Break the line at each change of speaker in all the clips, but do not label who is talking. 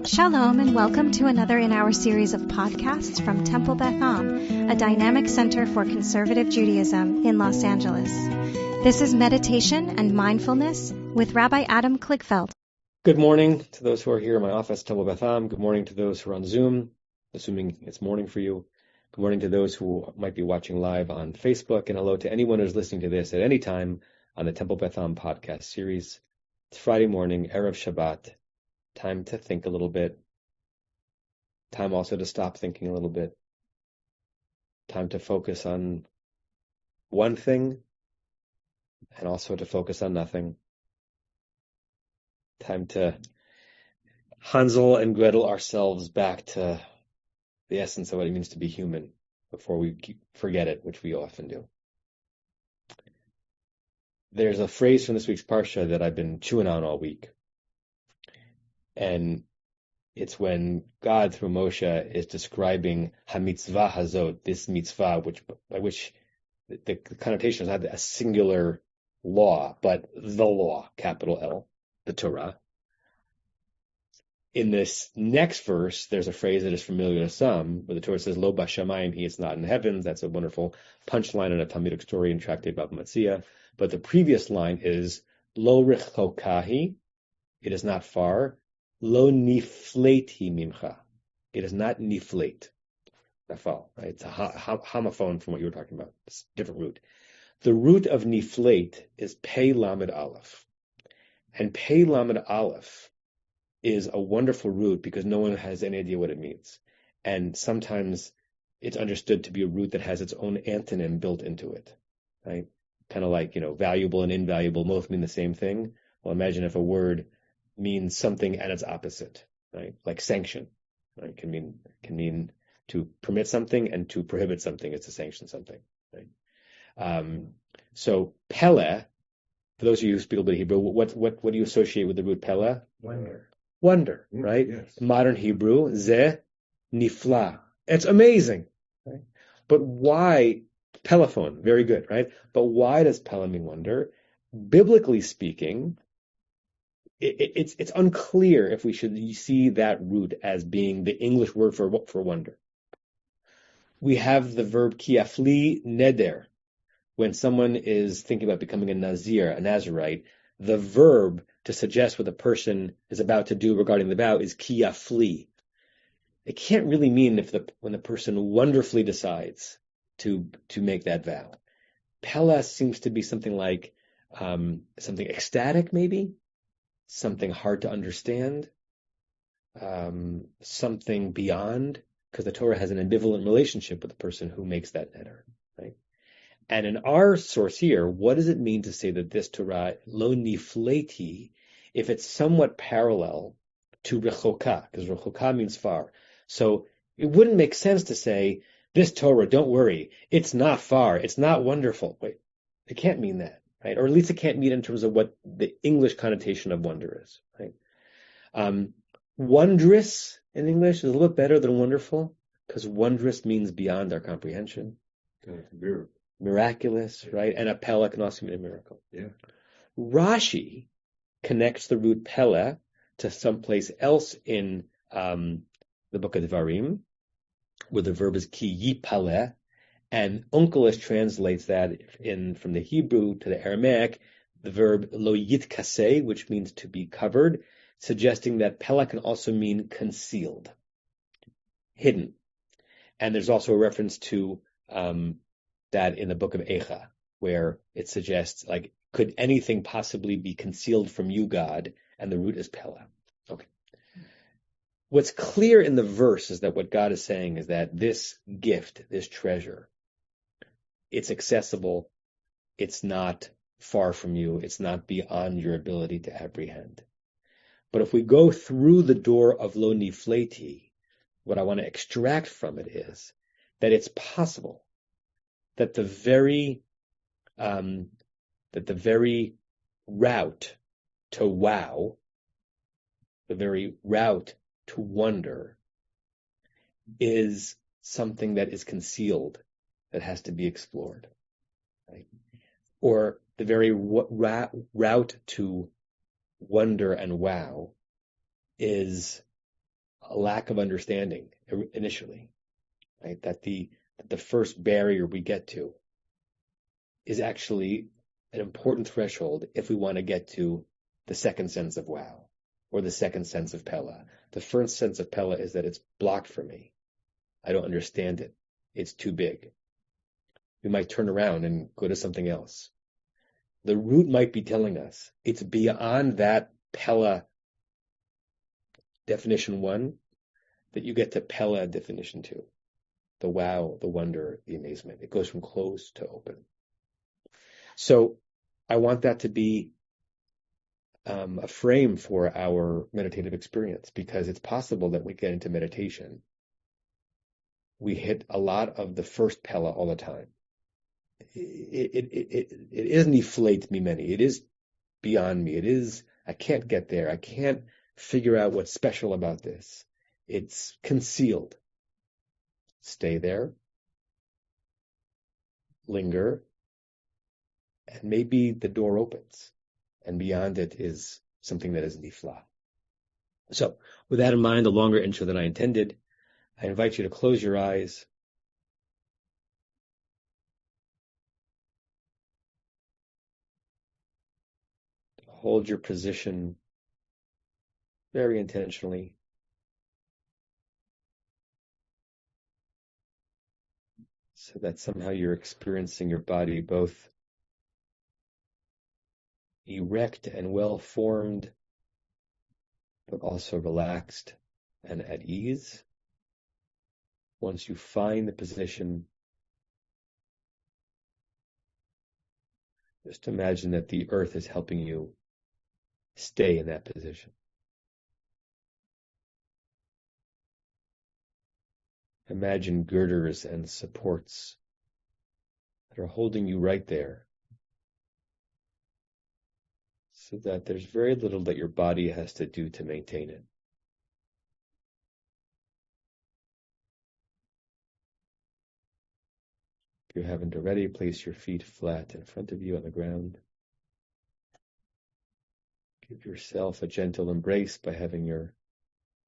Shalom and welcome to another in our series of podcasts from Temple Beth Am, a dynamic center for conservative Judaism in Los Angeles. This is Meditation and Mindfulness with Rabbi Adam Kligfeld.
Good morning to those who are here in my office, Temple Beth Am. Good morning to those who are on Zoom, assuming it's morning for you. Good morning to those who might be watching live on Facebook, and hello to anyone who's listening to this at any time on the Temple Beth Am podcast series. It's Friday morning, Erev Shabbat. Time to think a little bit. Time also to stop thinking a little bit. Time to focus on one thing and also to focus on nothing. Time to Hansel and Gretel ourselves back to the essence of what it means to be human before we forget it, which we often do. There's a phrase from this week's Parsha that I've been chewing on all week. And it's when God, through Moshe, is describing ha-mitzvah hazot, this mitzvah, by which the connotation is not a singular law, but the law, capital L, the Torah. In this next verse, there's a phrase that is familiar to some, where the Torah says, Lo b'shamayim, he is not in the heavens. That's a wonderful punchline in a Talmudic story in Tractate Bava Metzia. But the previous line is, Lo richokahi, it is not far. Lo nifleti mimcha. It is not niflate. Nafal, right? It's a homophone from what you were talking about. It's a different root. The root of niflate is pei lamed aleph. And pei lamed aleph is a wonderful root because no one has any idea what it means. And sometimes it's understood to be a root that has its own antonym built into it, right? Kind of like, valuable and invaluable both mean the same thing. Well, imagine if a word means something and its opposite, right? Like sanction, right? Can mean to permit something and to prohibit something is to sanction something, right? So Pele, for those of you who speak a little bit of Hebrew, what do you associate with the root Pele? Wonder, right?
Yes.
Modern Hebrew, ze nifla. It's amazing, right? But why Pelephone? Very good, right? But why does Pele mean wonder? Biblically speaking, it's unclear if we should see that root as being the English word for wonder. We have the verb kiafli neder. When someone is thinking about becoming a Nazir, a Nazirite, the verb to suggest what the person is about to do regarding the vow is kiafli. It can't really mean when the person wonderfully decides to make that vow. Pele seems to be something like something ecstatic, maybe. Something hard to understand, something beyond, because the Torah has an ambivalent relationship with the person who makes that neder, right? And in our source here, what does it mean to say that this Torah, lo nifleti, if it's somewhat parallel to rechoka, because rechoka means far. So it wouldn't make sense to say, this Torah, don't worry, it's not far, it's not wonderful. Wait, it can't mean that. Right? Or at least it can't mean in terms of what the English connotation of wonder is. Right? Wondrous in English is a little bit better than wonderful because wondrous means beyond our comprehension. Miraculous, right? And a Pele can also mean a miracle.
Yeah.
Rashi connects the root Pele to someplace else in the book of Devarim, where the verb is ki yipale. And Onkelos translates that from the Hebrew to the Aramaic, the verb lo yitkaseh, which means to be covered, suggesting that Pele can also mean concealed, hidden. And there's also a reference to that in the book of Eicha, where it suggests, like, could anything possibly be concealed from you, God? And the root is Pele. Okay. What's clear in the verse is that what God is saying is that this gift, this treasure, it's accessible, it's not far from you, it's not beyond your ability to apprehend. But if we go through the door of lo nifleti, what I want to extract from it is that it's possible that the very route to wow, the very route to wonder, is something that is concealed, that has to be explored, right? Or the very route to wonder and wow is a lack of understanding initially, right? That the first barrier we get to is actually an important threshold if we want to get to the second sense of wow or the second sense of Pella. The first sense of Pella is that it's blocked for me. I don't understand it. It's too big. We might turn around and go to something else. The root might be telling us it's beyond that Pella definition 1 that you get to Pella definition 2. The wow, the wonder, the amazement. It goes from closed to open. So I want that to be a frame for our meditative experience, because it's possible that we get into meditation, we hit a lot of the first Pella all the time. It isn't deflate me many. It is beyond me. It is, I can't get there. I can't figure out what's special about this. It's concealed. Stay there. Linger. And maybe the door opens. And beyond it is something that is nifla. So, with that in mind, a longer intro than I intended, I invite you to close your eyes. Hold your position very intentionally. So that somehow you're experiencing your body both erect and well-formed, but also relaxed and at ease. Once you find the position, just imagine that the earth is helping you stay in that position. Imagine girders and supports that are holding you right there, so that there's very little that your body has to do to maintain it. If you haven't already, place your feet flat in front of you on the ground. Give yourself a gentle embrace by having your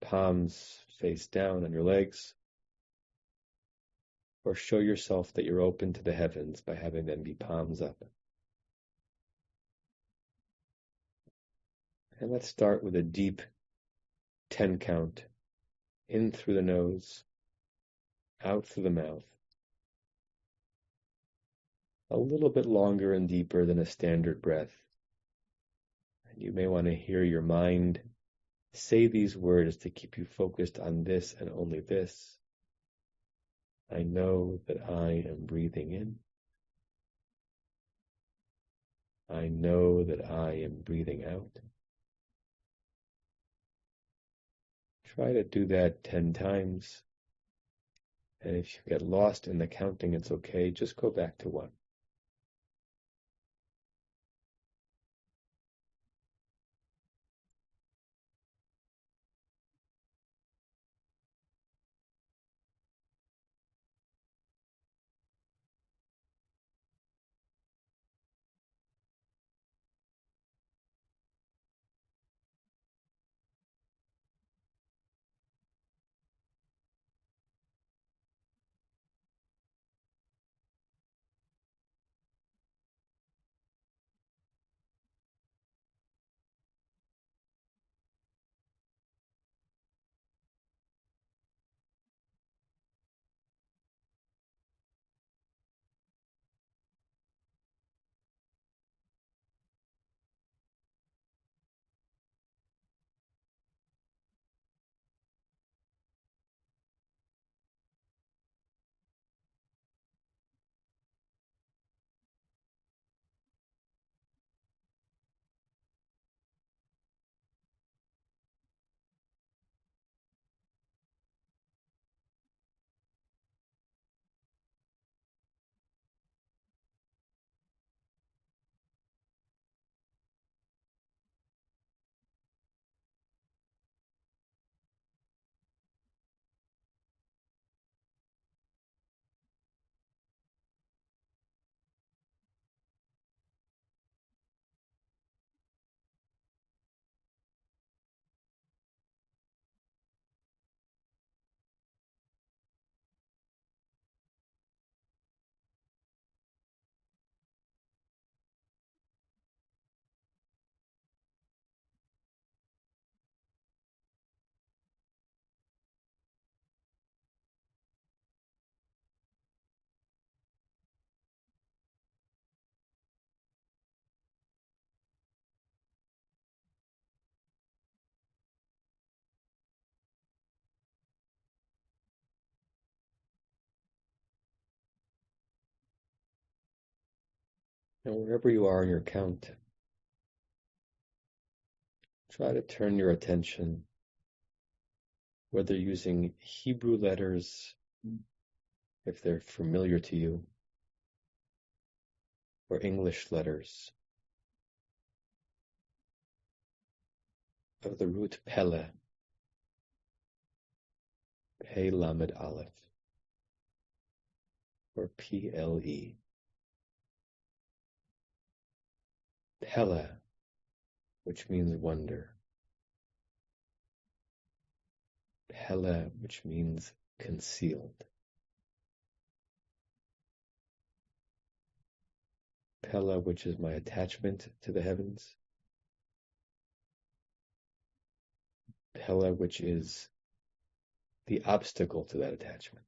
palms face down on your legs. Or show yourself that you're open to the heavens by having them be palms up. And let's start with a deep 10 count. In through the nose, out through the mouth. A little bit longer and deeper than a standard breath. And you may want to hear your mind say these words to keep you focused on this and only this. I know that I am breathing in. I know that I am breathing out. Try to do that 10 times. And if you get lost in the counting, it's okay. Just go back to 1. And wherever you are in your count, try to turn your attention, whether using Hebrew letters, if they're familiar to you, or English letters, of the root Pele, Pe Lamed Aleph, or Ple. Pele, which means wonder. Pele, which means concealed. Pele, which is my attachment to the heavens. Pele, which is the obstacle to that attachment.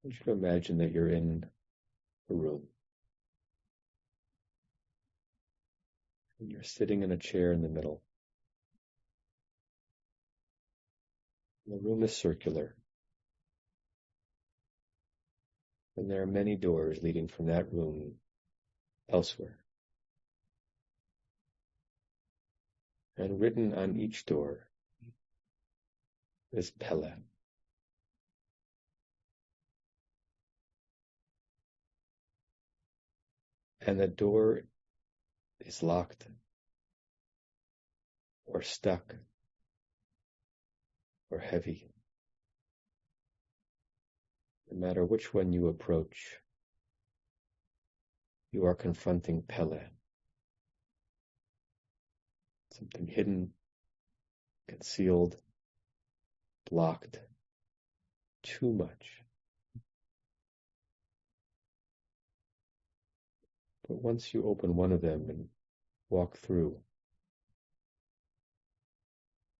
I want you to imagine that you're in a room. And you're sitting in a chair in the middle. The room is circular. And there are many doors leading from that room elsewhere. And written on each door is Pele. And the door is locked or stuck or heavy. No matter which one you approach, you are confronting Pele. Something hidden, concealed, blocked, too much. But once you open one of them and walk through,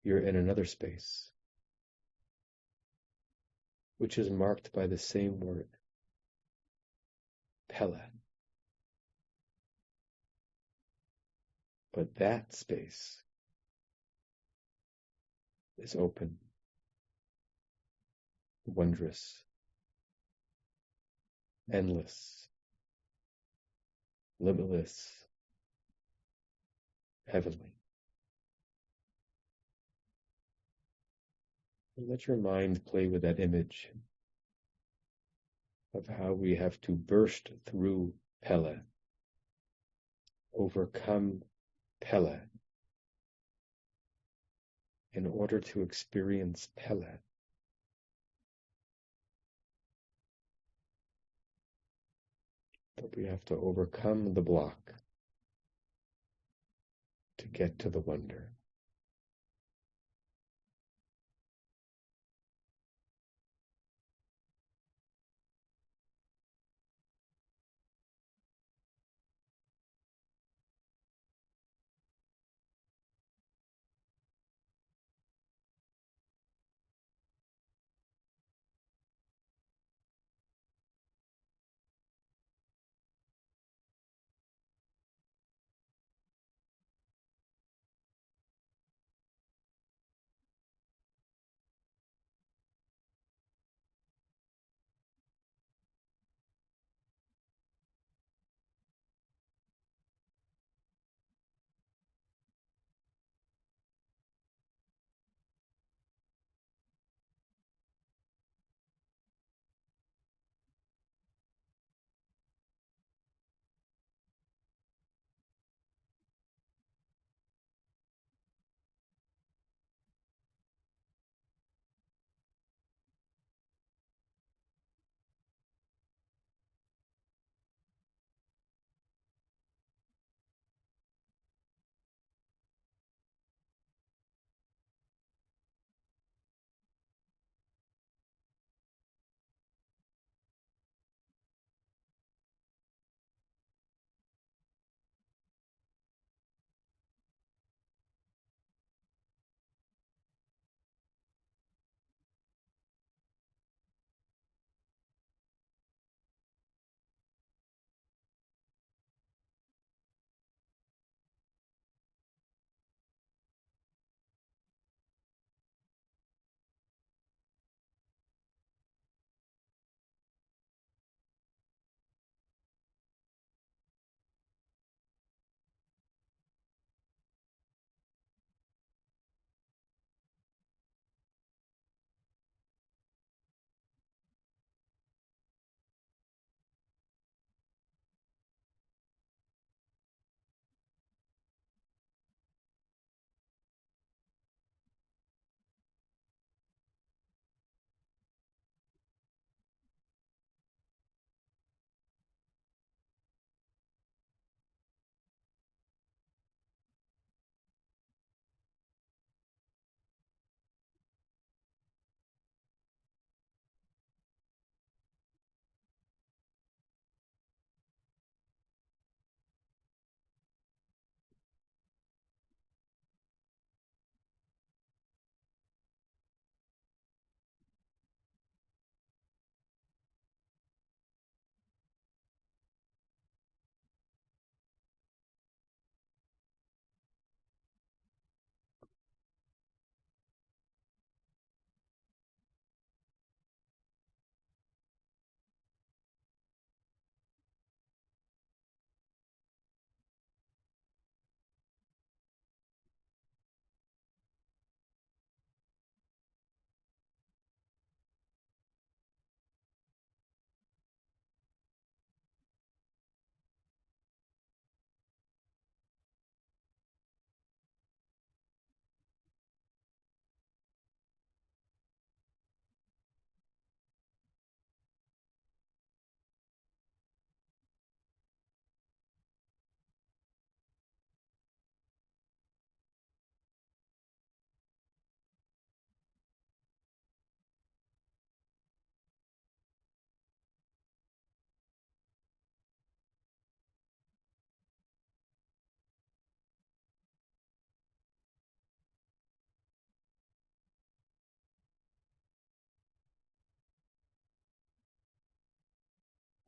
you're in another space, which is marked by the same word, Pele. But that space is open, wondrous, endless, limitless, heavenly. And let your mind play with that image of how we have to burst through Pele, overcome Pele, in order to experience Pele. But we have to overcome the block to get to the wonder.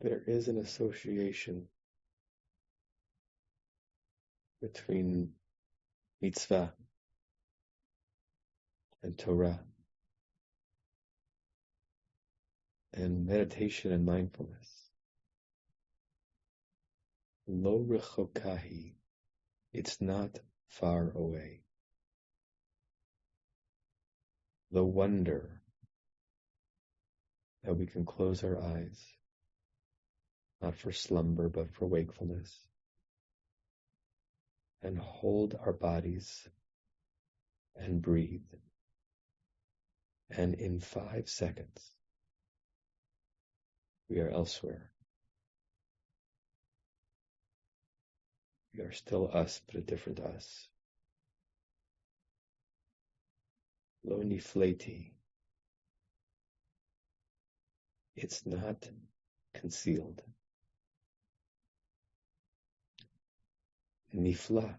there is an association between mitzvah and Torah and meditation and mindfulness. Lo rechokahi, it's not far away. The wonder that we can close our eyes, not for slumber, but for wakefulness, and hold our bodies and breathe. And in 5 seconds, we are elsewhere. We are still us, but a different us. Lo nifleti. It's not concealed. Nifla.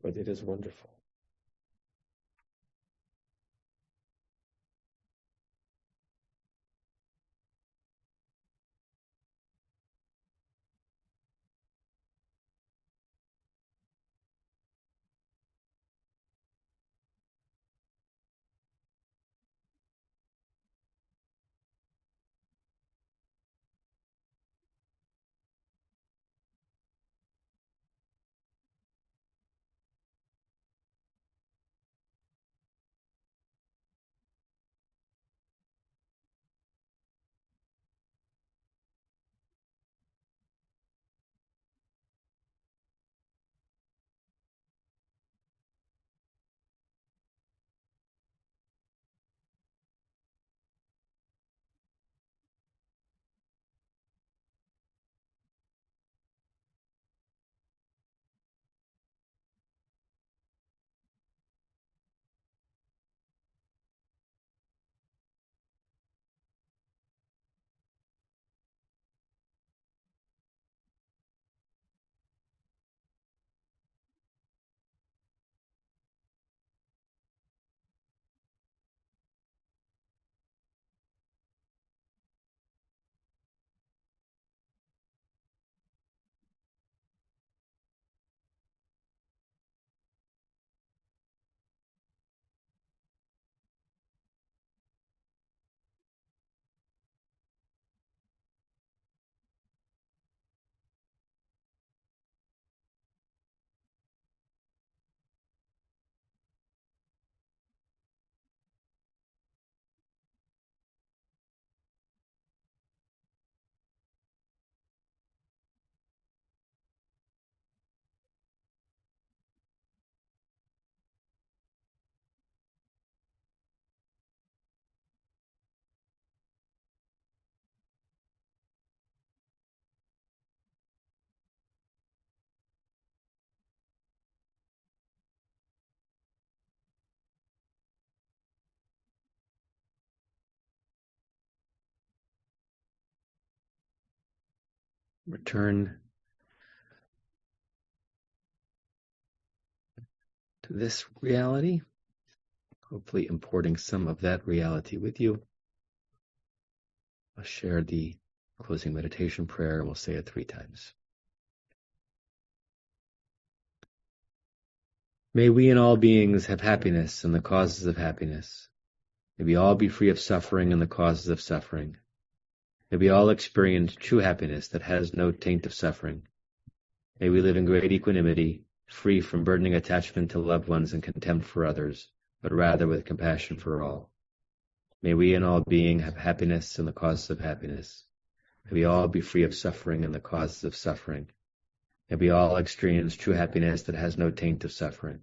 But it is wonderful. Return to this reality, hopefully importing some of that reality with you. I'll share the closing meditation prayer, and we'll say it 3 times. May we and all beings have happiness and the causes of happiness. May we all be free of suffering and the causes of suffering. May we all experience true happiness that has no taint of suffering. May we live in great equanimity, free from burdening attachment to loved ones and contempt for others, but rather with compassion for all. May we and all being have happiness and the causes of happiness. May we all be free of suffering and the causes of suffering. May we all experience true happiness that has no taint of suffering.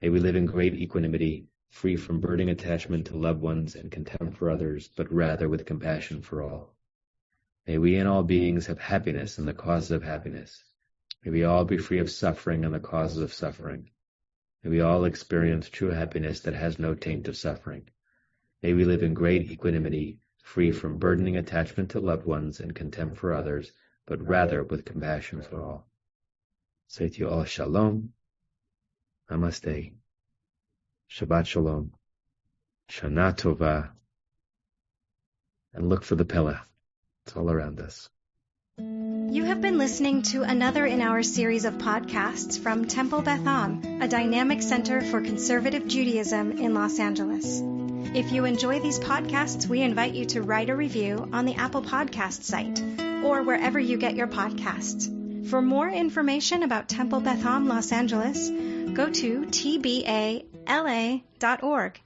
May we live in great equanimity, free from burdening attachment to loved ones and contempt for others, but rather with compassion for all. May we and all beings have happiness and the causes of happiness. May we all be free of suffering and the causes of suffering. May we all experience true happiness that has no taint of suffering. May we live in great equanimity, free from burdening attachment to loved ones and contempt for others, but rather with compassion for all. Say to you all, Shalom, Namaste, Shabbat Shalom, Shana Tova, and look for the Pele. It's all around us.
You have been listening to another in our series of podcasts from Temple Beth Am, a dynamic center for conservative Judaism in Los Angeles. If you enjoy these podcasts, we invite you to write a review on the Apple Podcast site or wherever you get your podcasts. For more information about Temple Beth Am Los Angeles, go to tbala.org.